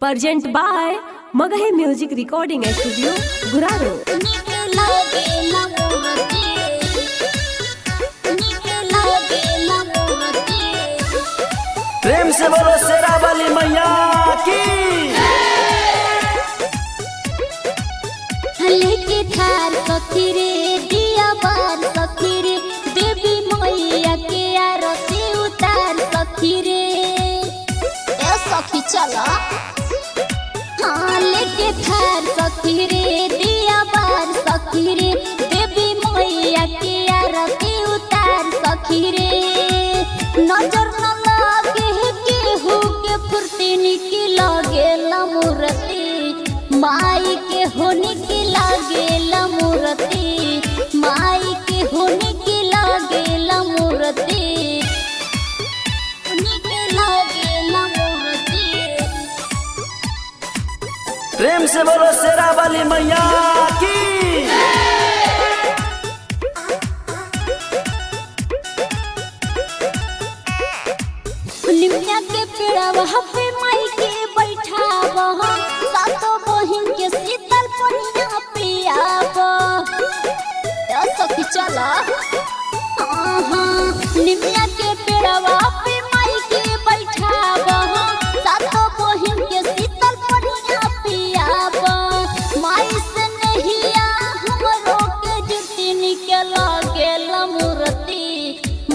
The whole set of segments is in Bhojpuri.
Present by Magahi Music Recording Studio, Guraro. प्रेम से बोलो शेरा वाली मैया की। लेके थार सखी रे दिया बार सखी रे देवी मैया के आरती उतार सखी रे ए सखी चला। हाँ लेके थार सखी रे दिया बार सखी रे देवी मैया के आरती उतार सखी रे। नजर न लागे केहू के फुर्ती निकी लागेला मूर्ति माई के होने की लागेला मूर्ति माई के होने की लागेला मूर्ति के लागेला मूर्ति। प्रेम से बोलो शेरा वाली मैया की। निमिया के पेड़ा वहाँ पे माई के बैठाव सातों बहिन के शीतल पनिया पियाव सखी चला। निमिया के पेड़ा वहाँ पे माई के बैठाव सातों बहिन के शीतल पनिया पियाव। माई से नहिया हमरो के जुटी निकल गेला मूर्ति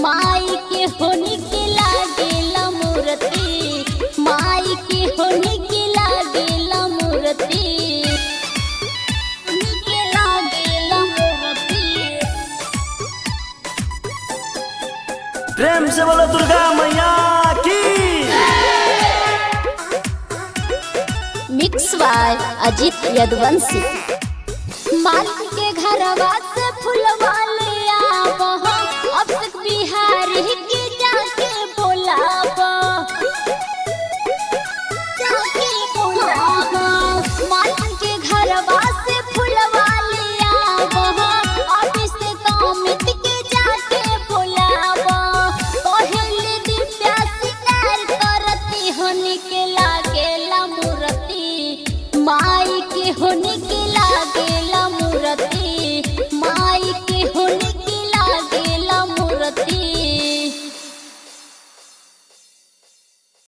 माई के होनी के लागेला मूर्ति माई के होनी के लागेला मूर्ति के लागेला मूर्ति। प्रेम से बोलो दुर्गा मैया की। Mix by Ajit Yaduvanshi. मालिक के घरवा से फुलवा ले आवह अब तक बिहारी के जाके बोलाव मालिक के घरवा से फुलवा ले आवह अब से कामित के जाके बोलाव। पहले दिव्या सिंगार करती होने के लागेला मूर्ति माई के होने के